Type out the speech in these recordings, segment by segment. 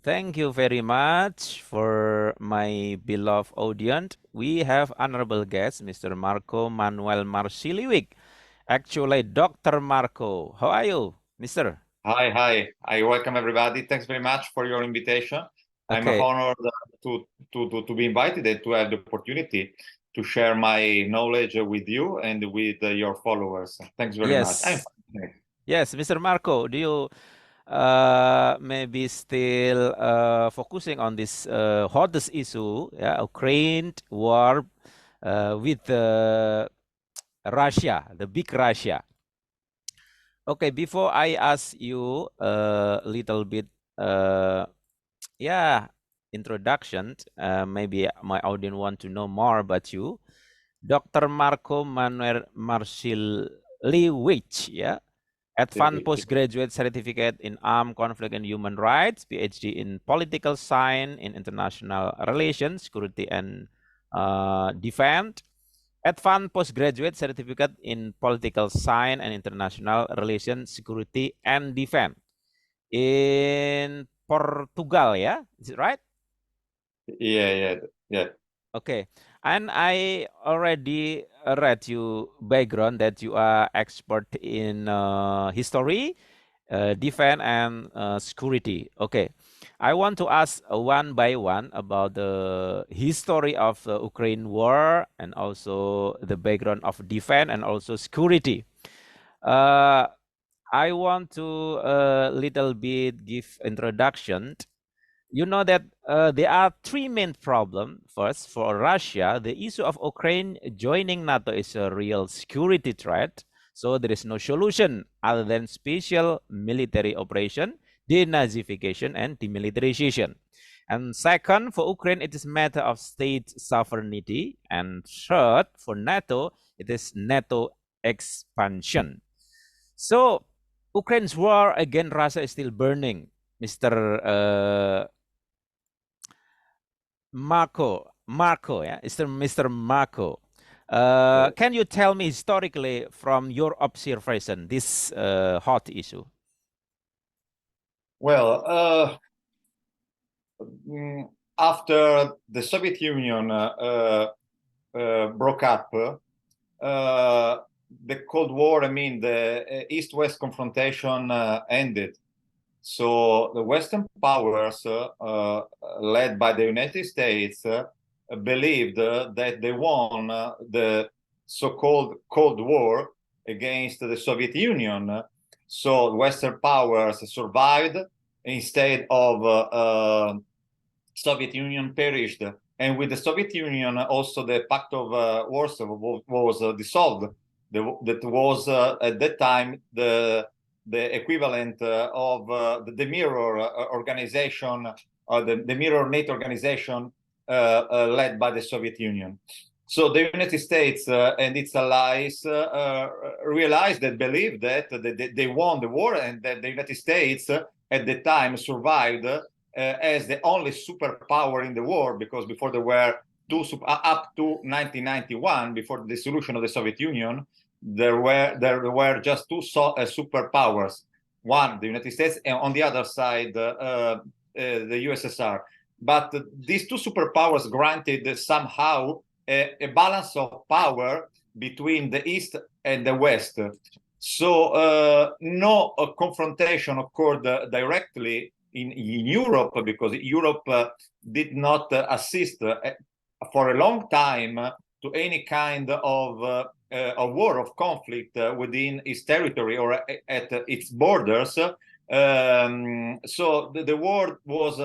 Thank you very much for my beloved audience. We have honorable guest, Mr. Marco Manuel Marsiliwicz. Actually, Dr. Marco, how are you, Mr.? Hi. I welcome everybody. Thanks very much for your invitation. I'm Okay. honored to be invited and to have the opportunity to share my knowledge with you and with your followers. Thanks very much. I'm fine. Yes, Mr. Marco, do you maybe still focusing on this hottest issue, Ukraine war with Russia, the big Russia? Okay, before I ask you a little bit, introduction, maybe my audience want to know more about you. Dr. Marco Manuel Marsiliwicz, Advanced Postgraduate Certificate in Armed Conflict and Human Rights, PhD in Political Science in International Relations, Security and Defense, Advanced Postgraduate Certificate in Political Science and International Relations, Security and Defense in Portugal, is it right? Yeah. Okay, and I already read you background that you are expert in history, defense, and security. Okay, I want to ask one by one about the history of the Ukraine war and also the background of defense and also security. I want to little bit give introduction. You know that there are three main problems. First, for Russia, the issue of Ukraine joining NATO is a real security threat. So there is no solution other than special military operation, denazification, and demilitarization. And second, for Ukraine, it is a matter of state sovereignty. And third, for NATO, it is NATO expansion. So Ukraine's war against Russia is still burning, Mr. Marco, Mr. Marco. Can you tell me historically from your observation this hot issue? Well, after the Soviet Union broke up, the Cold War, the East-West confrontation ended. So the Western powers, led by the United States, believed that they won the so-called Cold War against the Soviet Union. So Western powers survived instead of Soviet Union perished. And with the Soviet Union, also the Pact of Warsaw was dissolved. That was at that time the equivalent of the mirror organization, the mirror NATO organization led by the Soviet Union. So the United States and its allies believed that they won the war and that the United States at the time survived as the only superpower in the war, because before there were up to 1991, before the dissolution of the Soviet Union, there were just two superpowers, one the United States and on the other side the USSR. But these two superpowers granted somehow a balance of power between the East and the West. So no confrontation occurred directly in Europe, because Europe did not assist for a long time to any kind of a war of conflict within its territory or at its borders. So the war was,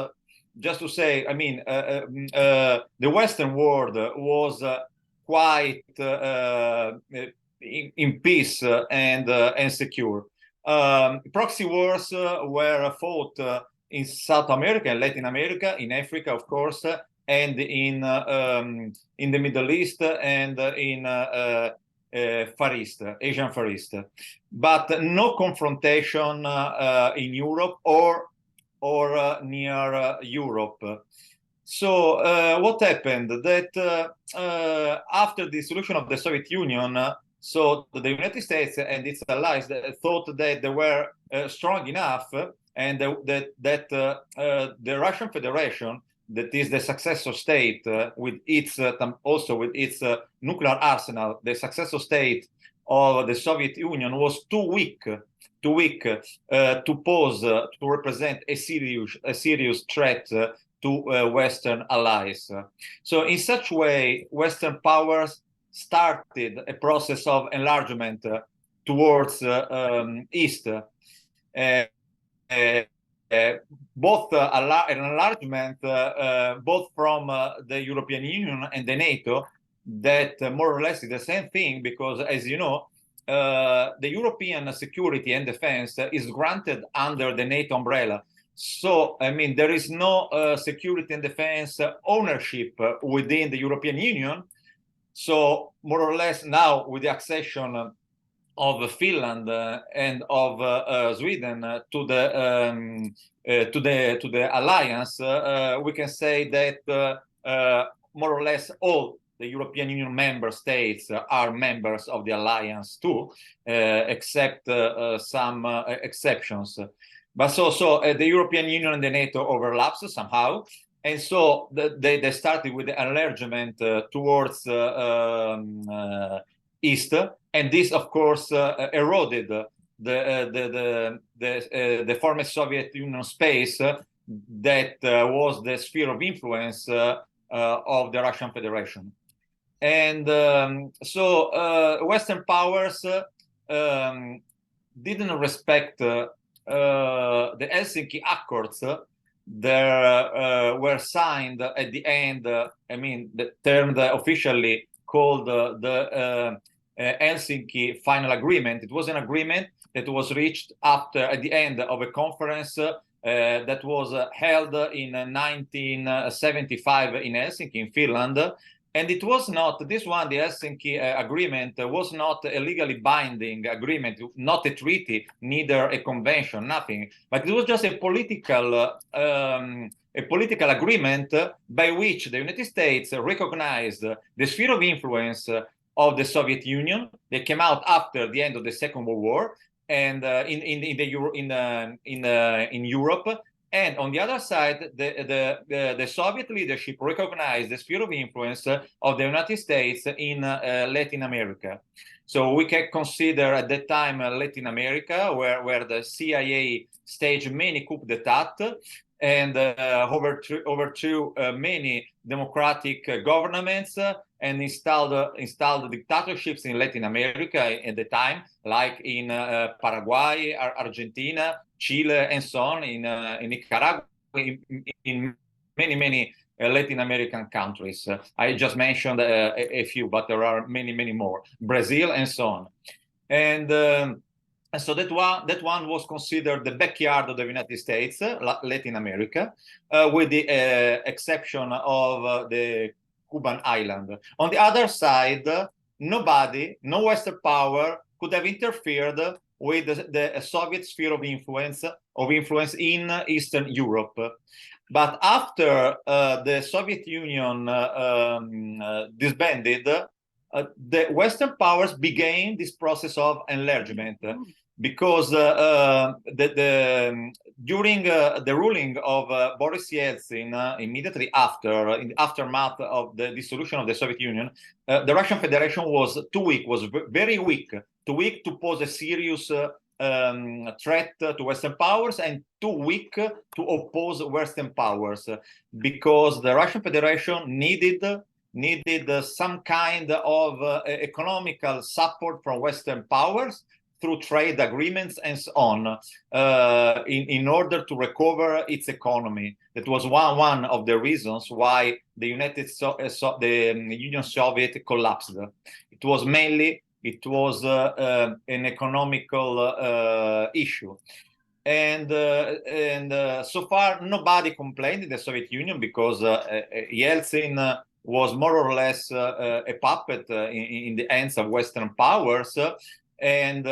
just to say, the Western world was quite in peace and secure. Proxy wars were fought in South America and Latin America, in Africa, of course, and in the Middle East and in Asian Far East, but no confrontation in Europe or near Europe. So what happened? That after the dissolution of the Soviet Union, so the United States and its allies thought that they were strong enough and the Russian Federation, that is the successor state with its also with its nuclear arsenal, the successor state of the Soviet Union, was too weak to pose to represent a serious threat to Western allies. So in such way, Western powers started a process of enlargement towards East. Both an enlargement both from the European Union and the NATO, that more or less is the same thing, because, as you know, the European security and defense is granted under the NATO umbrella. So, I mean, there is no security and defense ownership within the European Union. So, more or less now, with the accession of Finland and of Sweden to the alliance, we can say that more or less all the European Union member states are members of the alliance too, except some exceptions. But so the European Union and the NATO overlaps somehow. And so they started with the enlargement towards East, and this, of course, eroded the former Soviet Union space that was the sphere of influence of the Russian Federation. And so Western powers didn't respect the Helsinki Accords. There were signed at the end, I mean, the term officially called the Helsinki Final Agreement. It was an agreement that was reached at the end of a conference that was held in 1975 in Helsinki, in Finland. And it was not, this one, the Helsinki Agreement, was not a legally binding agreement, not a treaty, neither a convention, nothing. But it was just a political agreement by which the United States recognized the sphere of influence of the Soviet Union. They came out after the end of the Second World War, and in Europe. And on the other side, the Soviet leadership recognized the sphere of influence of the United States in Latin America. So we can consider at that time Latin America, where the CIA staged many coups d'etat and overthrew many democratic governments and installed dictatorships in Latin America at the time, like in Paraguay, Argentina, Chile, and so on, in Nicaragua, in many Latin American countries. I just mentioned a few, but there are many more. Brazil, and so on. And so that one was considered the backyard of the United States, Latin America, with the exception of the Cuban island. On the other side, no Western power could have interfered with the Soviet sphere of influence in Eastern Europe. But after the Soviet Union disbanded, the Western powers began this process of enlargement, because during the ruling of Boris Yeltsin, immediately after, in the aftermath of the dissolution of the Soviet Union, the Russian Federation was too weak, was very weak, to pose a serious threat to Western powers, and too weak to oppose Western powers, because the Russian Federation needed some kind of economical support from Western powers through trade agreements and so on, in order to recover its economy. That was one of the reasons why the Union Soviet collapsed. It was mainly an economical issue. And so far, nobody complained in the Soviet Union, because Yeltsin was more or less a puppet in the hands of Western powers. And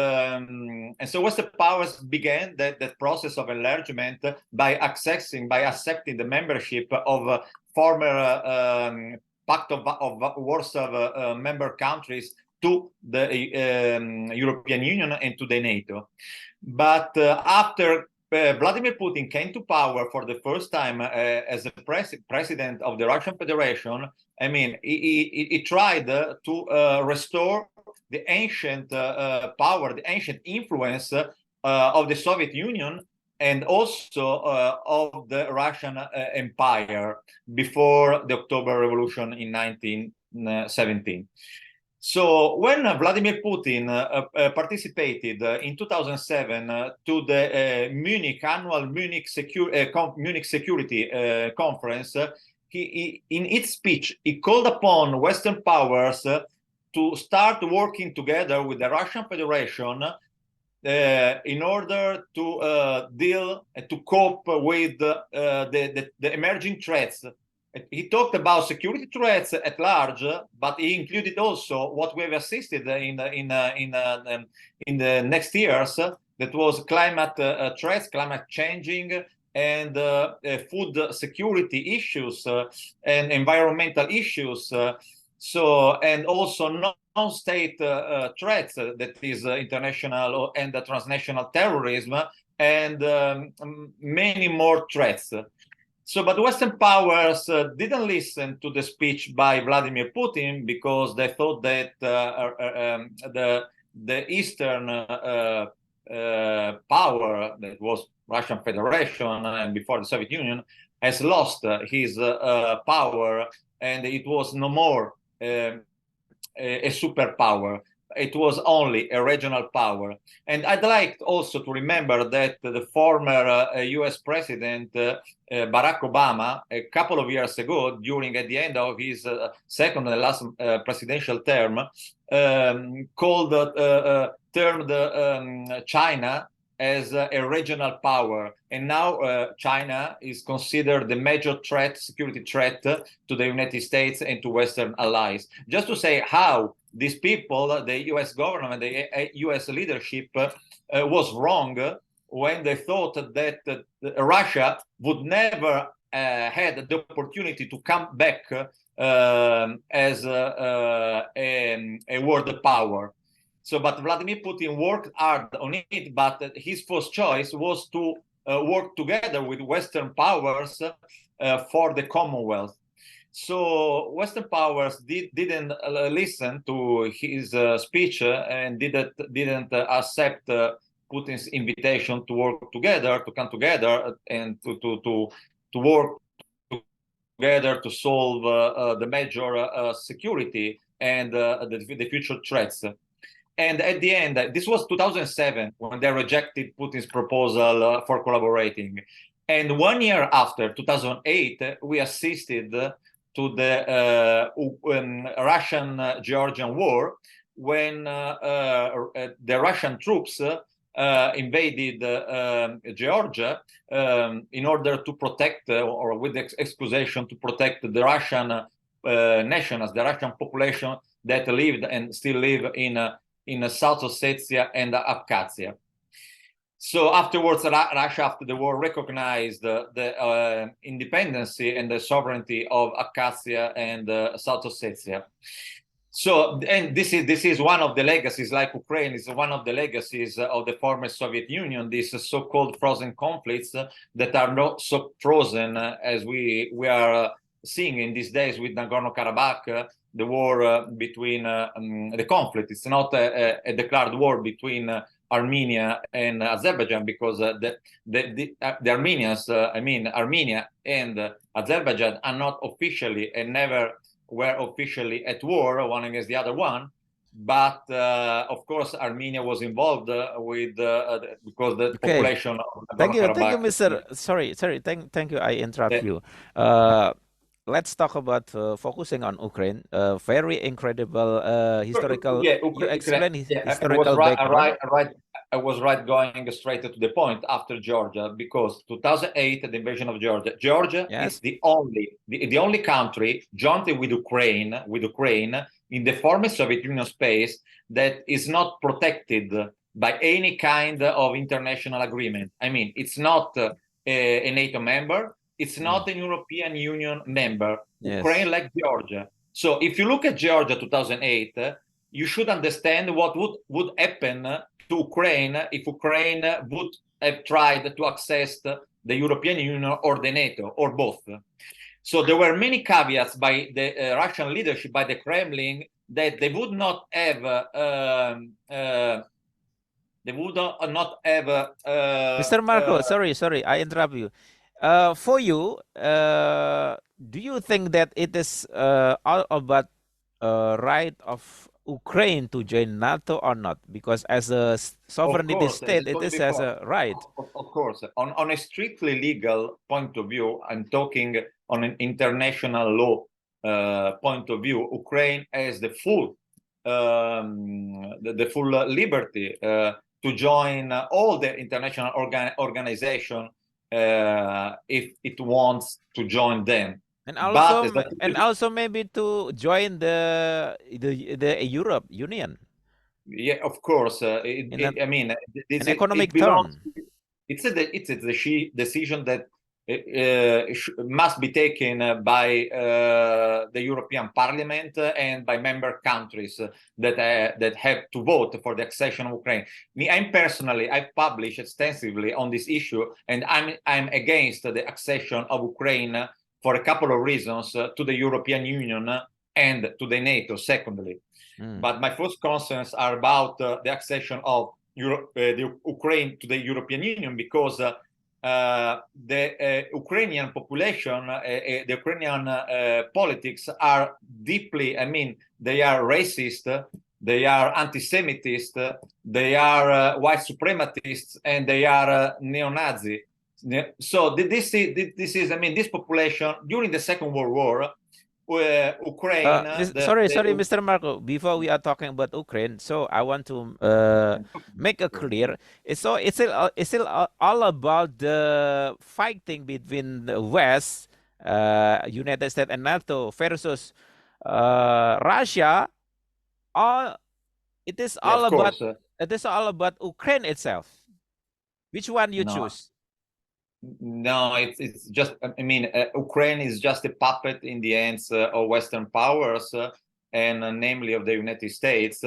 so Western powers began that process of enlargement by accepting the membership of former Pact of Warsaw member countries to the European Union and to the NATO. But after Vladimir Putin came to power for the first time as the president of the Russian Federation, I mean, he tried to restore the ancient power, the ancient influence of the Soviet Union and also of the Russian Empire before the October Revolution in 1917. So when Vladimir Putin participated in 2007 to the Munich Security Conference, he in its speech, he called upon Western powers to start working together with the Russian Federation in order to deal to cope with the emerging threats. He talked about security threats at large, but he included also what we have assisted in the next years. That was climate threats, climate changing, and food security issues and environmental issues. And also non-state threats, that is international and transnational terrorism, and many more threats. So, but Western powers didn't listen to the speech by Vladimir Putin because they thought that the Eastern power, that was Russian Federation and before the Soviet Union, has lost his power, and it was no more a superpower. It was only a regional power. And I'd like also to remember that the former US President Barack Obama, a couple of years ago, at the end of his second and last presidential term, termed China as a regional power. And now China is considered the major security threat to the United States and to Western allies. Just to say how these people, the US government, the US leadership was wrong when they thought that Russia would never had the opportunity to come back as a world power. So, but Vladimir Putin worked hard on it, but his first choice was to work together with Western powers for the Commonwealth. So Western powers didn't listen to his speech and didn't accept Putin's invitation to work together, to come together, and to work together to solve the major security and the future threats. And at the end, this was 2007 when they rejected Putin's proposal for collaborating. And 1 year after, 2008, we assisted to the Russian-Georgian war, when the Russian troops invaded Georgia in order to protect, or with the excusation to protect the Russian nationals, the Russian population that lived and still live in South Ossetia and Abkhazia. So afterwards, Russia, after the war, recognized the independence and the sovereignty of Abkhazia and South Ossetia. So, and this is one of the legacies, like Ukraine is one of the legacies of the former Soviet Union, these so-called frozen conflicts that are not so frozen as we are seeing in these days with Nagorno-Karabakh, the war between the conflict. It's not a declared war between Armenia and Azerbaijan, because the Armenians, Armenia and Azerbaijan are not officially and never were officially at war one against the other one. But of course, Armenia was involved with because the population of Nagorno-Karabakh. Thank you, Mr. Sorry, thank you. I interrupt you. Let's talk about focusing on Ukraine. Very incredible historical. You explain historical background. I was going straight to the point after Georgia, because 2008, the invasion of Georgia. Georgia is the only country jointly with Ukraine in the former Soviet Union space that is not protected by any kind of international agreement. I mean, it's not a NATO member. It's not a European Union member. Ukraine, like Georgia. So if you look at Georgia 2008, you should understand what would happen to Ukraine if Ukraine would have tried to access the European Union or the NATO or both. So there were many caveats by the Russian leadership, by the Kremlin, that they would not have Mr. Marco, sorry, I interrupt you. For you, do you think that it is all about right of Ukraine to join NATO or not? Because as a sovereignty course, state, it is as a right. Of course, on a strictly legal point of view, I'm talking on an international law point of view. Ukraine has the full liberty to join all the international organization if it wants to join them. And also maybe to join the Europe Union. Yeah, of course. I mean, economic term. It's a decision that must be taken by the European Parliament and by member countries that have to vote for the accession of Ukraine. I'm personally, I've published extensively on this issue, and I'm against the accession of Ukraine for a couple of reasons to the European Union and to the NATO, secondly. But my first concerns are about the accession of the Ukraine to the European Union, because the Ukrainian population, the Ukrainian politics are deeply, I mean, they are racist, they are anti-Semitist, they are white supremacists, and they are neo-Nazi. So this is, I mean, this population during the Second World War, Ukraine. Sorry, Mr. Marco. Before we are talking about Ukraine, so I want to make it clear. So it's still all about the fighting between the West, United States and NATO versus Russia. It is all about Ukraine itself. Which one you choose? No, it's just, I mean, Ukraine is just a puppet in the hands of Western powers, and namely of the United States.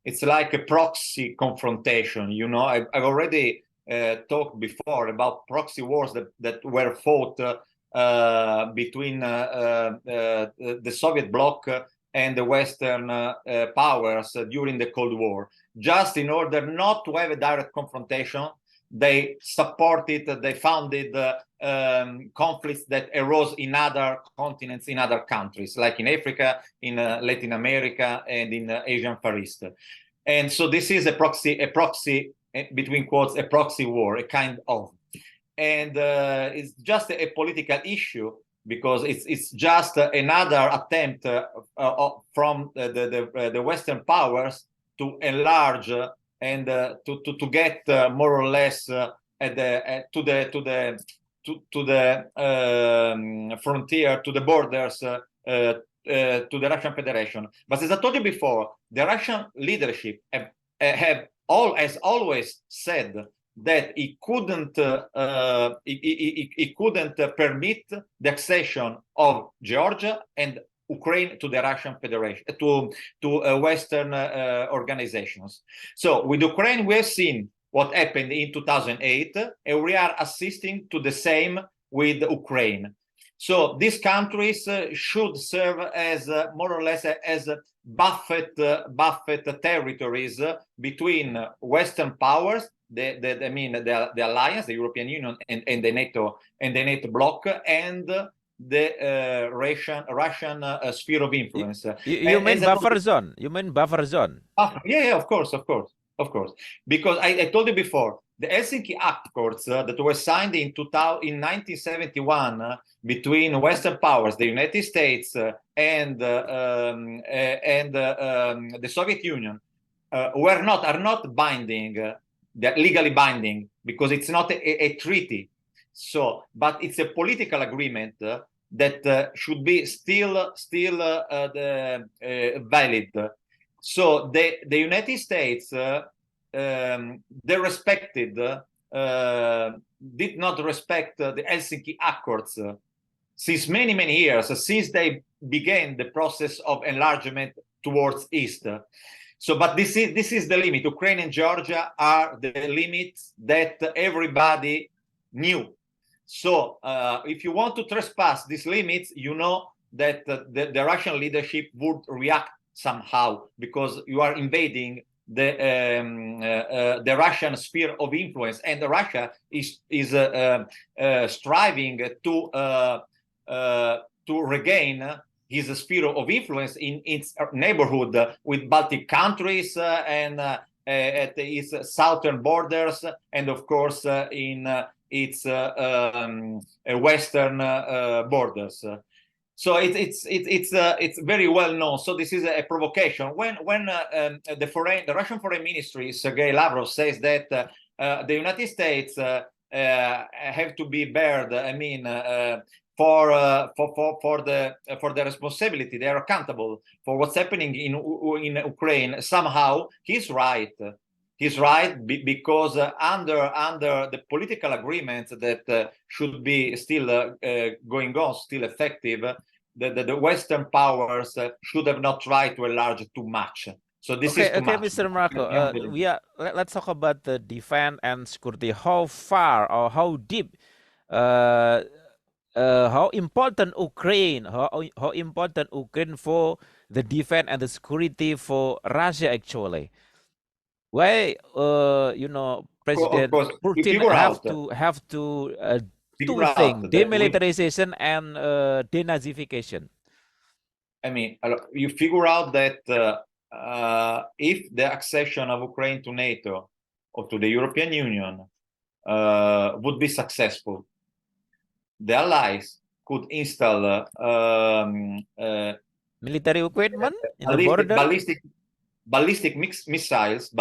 It's like a proxy confrontation, you know. I've already talked before about proxy wars that were fought between the Soviet bloc and the Western powers during the Cold War, just in order not to have a direct confrontation. They supported, they founded conflicts that arose in other continents, in other countries, like in Africa, in Latin America, and in Asian Far East. And so this is a proxy, between quotes, a proxy war, a kind of. And it's just a political issue, because it's just another attempt from the Western powers to enlarge and to get more or less to the frontier, to the borders, to the Russian Federation. But as I told you before, the Russian leadership has always said that he couldn't permit the accession of Georgia and Ukraine to the Russian Federation, to Western organizations. So with Ukraine, we have seen what happened in 2008, and we are assisting to the same with Ukraine. So these countries should serve as more or less as buffet territories between Western powers, the alliance, the European Union, and the NATO bloc, and the Russian sphere of influence. You mean buffer zone? You mean buffer zone? Yeah, of course. Because I told you before, the Helsinki Accords that were signed in 1971 between Western powers, the United States and the Soviet Union, are not binding. They're legally binding because it's not a treaty. So, but it's a political agreement that should be still valid. So the United States did not respect the Helsinki Accords since many years, since they began the process of enlargement towards East. So, but this is the limit. Ukraine and Georgia are the limits that everybody knew. So, if you want to trespass these limits, you know that the Russian leadership would react somehow, because you are invading the Russian sphere of influence, and Russia is striving to regain his sphere of influence in its neighborhood with Baltic countries and at its southern borders, and of course in its western borders. So it's very well known. So this is a provocation. When the Russian Foreign Ministry, Sergei Lavrov, says that the United States have to be bared, I mean, for the responsibility, they are accountable for what's happening in Ukraine. Somehow he's right. He's right because under the political agreement that should be still going on, still effective, the Western powers should have not tried to enlarge too much. So this is too much. Mr. Marco, let's talk about the defense and security. How far or how deep, how important Ukraine, how important Ukraine for the defense and the security for Russia actually? Why, President Putin have to two things: demilitarization and denazification? I mean, you figure out that if the accession of Ukraine to NATO or to the European Union would be successful, the Allies could install military equipment in the border, ballistic missiles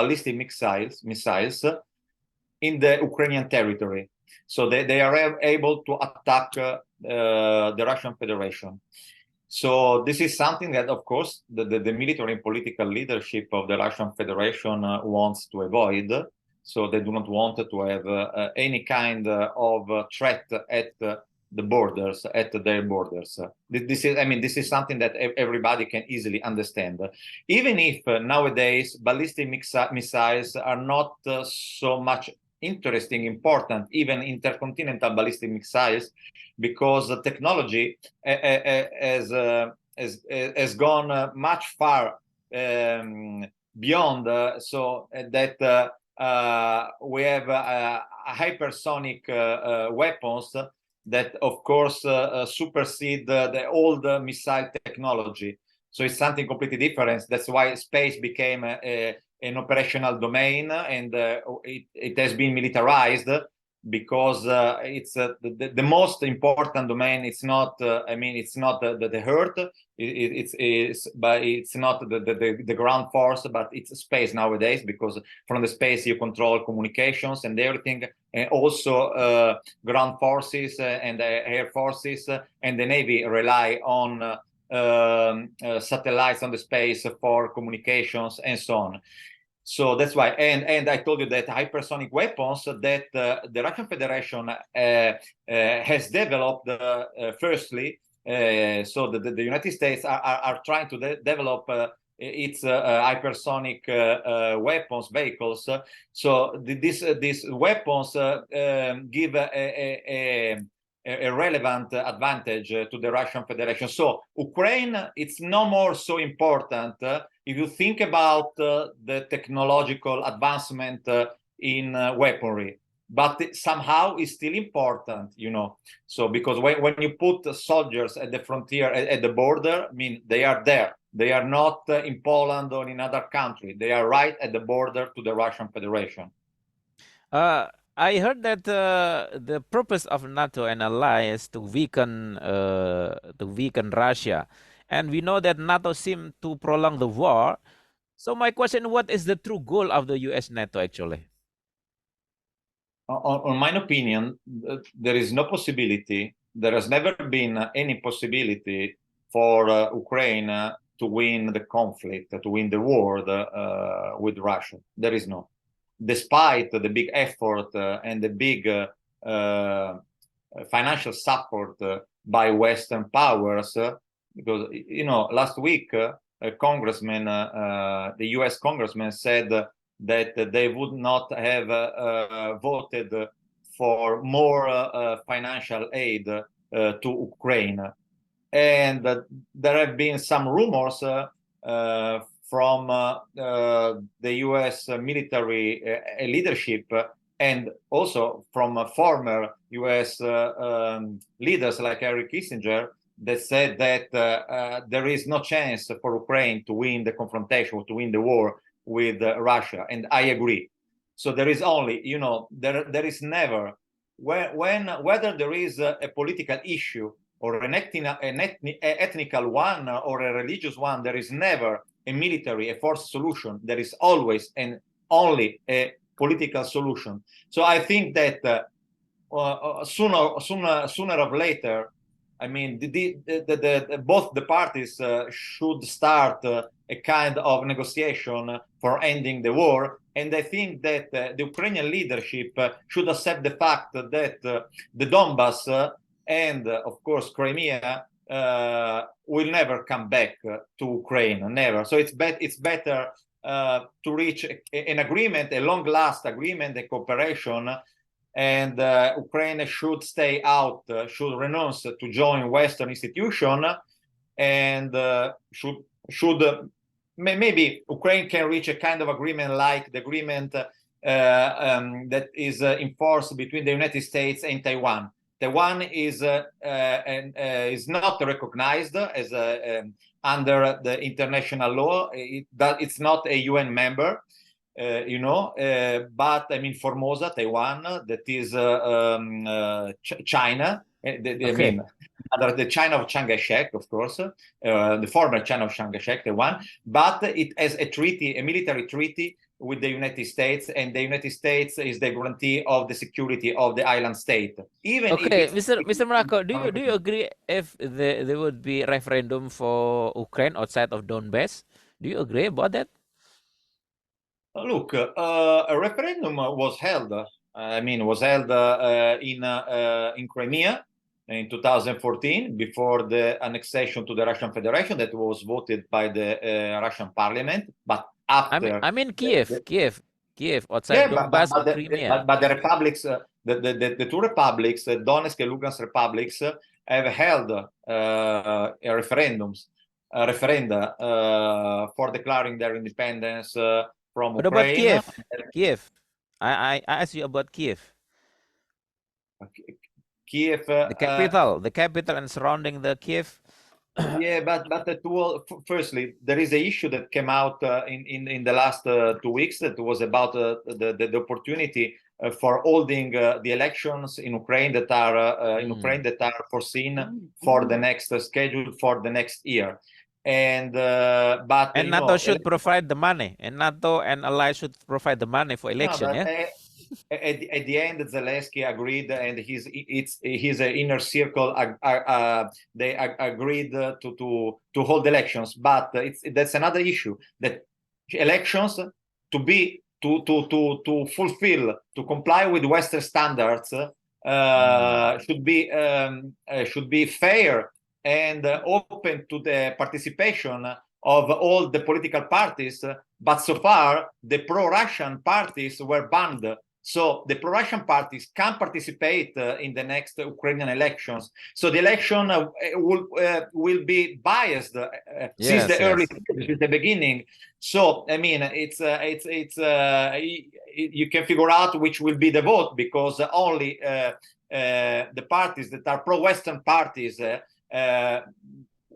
in the Ukrainian territory. So they are able to attack the Russian Federation. So this is something that, of course, the military and political leadership of the Russian Federation wants to avoid. So they do not want to have any kind of threat at the borders, at their borders. This is something that everybody can easily understand. Even if nowadays ballistic missiles are not so much interesting, important, even intercontinental ballistic missiles, because the technology has gone much far beyond, so that we have hypersonic weapons that, of course, supersede the old missile technology. So it's something completely different. That's why space became an operational domain, and it has been militarized, because it's the most important domain. It's not, it's not the Earth, but it's not the ground force, but it's space nowadays, because from the space you control communications and everything, and also ground forces and air forces, and the Navy rely on satellites on the space for communications and so on. So that's why, and I told you that hypersonic weapons that the Russian Federation has developed, firstly, so the United States are trying to develop its hypersonic weapons vehicles. So these weapons give a relevant advantage to the Russian Federation. So Ukraine, it's no more so important if you think about the technological advancement in weaponry, but somehow it's still important, So because when you put soldiers at the frontier, at the border, they are there. They are not in Poland or in another country. They are right at the border to the Russian Federation. I heard that the purpose of NATO and allies is to weaken Russia, and we know that NATO seemed to prolong the war. So my question: what is the true goal of the U.S. NATO actually? On my opinion, there is no possibility. There has never been any possibility for Ukraine to win the conflict, to win the war with Russia. There is no. Despite the big effort and the big financial support by Western powers, because last week congressmen, the U.S. congressmen said that they would not have voted for more financial aid to Ukraine. And there have been some rumors from the U.S. military leadership and also from former U.S. leaders like Henry Kissinger that said that there is no chance for Ukraine to win the confrontation, to win the war with Russia. And I agree. So there is only, there is never, whether there is a political issue or an ethnical one or a religious one, there is never a military, a force solution. There is always and only a political solution. So I think that sooner or later, I mean, both the parties should start a kind of negotiation for ending the war. And I think that the Ukrainian leadership should accept the fact that the Donbass and, of course, Crimea will never come back to Ukraine, never. So it's better to reach an agreement, a long-last agreement, a cooperation, and Ukraine should stay out, should renounce to join Western institution, and should maybe Ukraine can reach a kind of agreement like the agreement that is enforced between the United States and Taiwan. Taiwan is not recognized as under the international law. It's not a UN member. But I mean Formosa, Taiwan, that is China. I mean, the China of Chiang Kai-shek, of course, the former China of Chiang Kai-shek, Taiwan. But it has a treaty, a military treaty with the United States, and the United States is the guarantee of the security of the island state. Even if Mr. Marco, do you agree if there would be referendum for Ukraine outside of Donbass? Do you agree about that? Look, a referendum was held. In Crimea in 2014 before the annexation to the Russian Federation that was voted by the Russian parliament. But after, I mean Kiev outside Donbass or Crimea. But the republics, the two republics, Donetsk and Lugansk republics, have held referenda for declaring their independence. What about Kiev? I asked you about Kiev. Kiev, the capital and surrounding the Kiev. Yeah, but firstly, there is an issue that came out in the last 2 weeks that was about the opportunity for holding the elections in Ukraine that are foreseen for the next scheduled for the next year. And NATO should provide the money, and NATO and allies should provide the money for election. At the end, Zelensky agreed, and his inner circle they agreed to hold elections. But that's another issue, that elections to fulfill, to comply with Western standards should be fair and open to the participation of all the political parties. But so far, the pro-Russian parties were banned. So the pro-Russian parties can participate in the next Ukrainian elections. So the election will be biased since the early since the beginning. So I mean, you can figure out which will be the vote, because only the parties that are pro-Western parties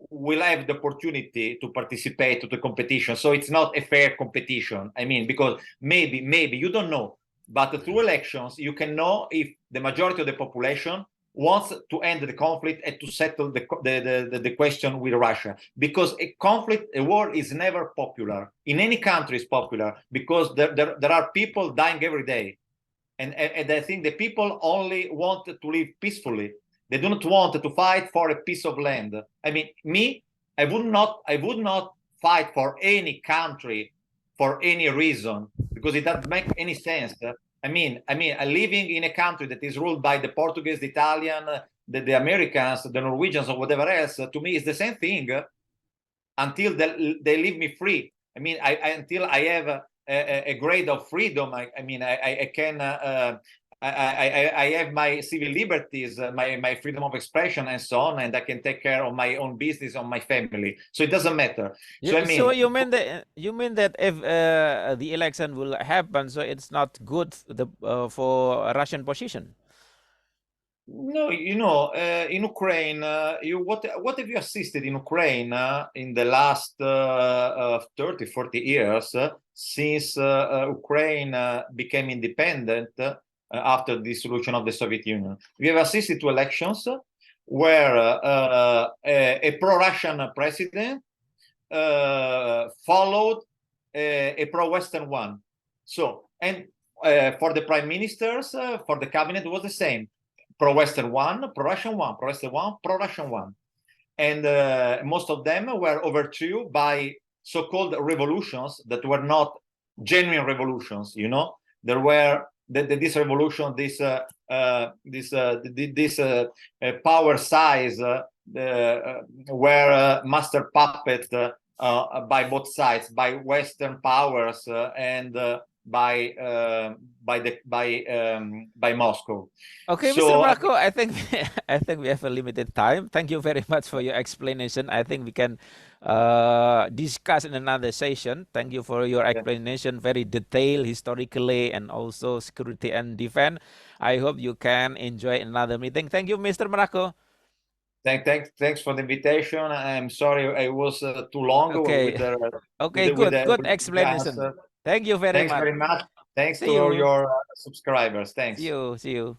will have the opportunity to participate to the competition. So it's not a fair competition. I mean, because maybe you don't know. But through elections, you can know if the majority of the population wants to end the conflict and to settle the question with Russia. Because a war is never popular. In any country is popular, because there are people dying every day. And I think the people only want to live peacefully. They do not want to fight for a piece of land. I mean, I would not fight for any country for any reason, because it doesn't make any sense. I mean, living in a country that is ruled by the Portuguese, the Italian, the Americans, the Norwegians, or whatever else, to me is the same thing. until they leave me free. I mean, until I have a grade of freedom. I can. I have my civil liberties, my freedom of expression, and so on, and I can take care of my own business, on my family. So it doesn't matter. So I mean, so you mean that if the election will happen, so it's not good for a Russian position? No, in Ukraine, what have you assisted in Ukraine in the last 30, 40 years since Ukraine became independent after the dissolution of the Soviet Union? We have assisted to elections where a pro-Russian president followed a pro-Western one. So, and for the prime ministers, for the cabinet, it was the same. Pro-Western one, pro-Russian one, pro-Western one, pro-Russian one. And most of them were overthrown by so-called revolutions that were not genuine revolutions. There were this revolution, this power size were master puppet by both sides, by Western powers and by Moscow. Okay, so, Mr. Marco, I think I think we have a limited time. Thank you very much for your explanation. I think we can discuss in another session. Thank you for your explanation, very detailed historically and also security and defense. I hope you can enjoy another meeting. Thank you, Mr. Marco. Thanks for the invitation. I'm sorry I was too long. Okay. Good explanation. Thank you very much. Thanks very much. Thanks See to you. your subscribers. Thanks. See you.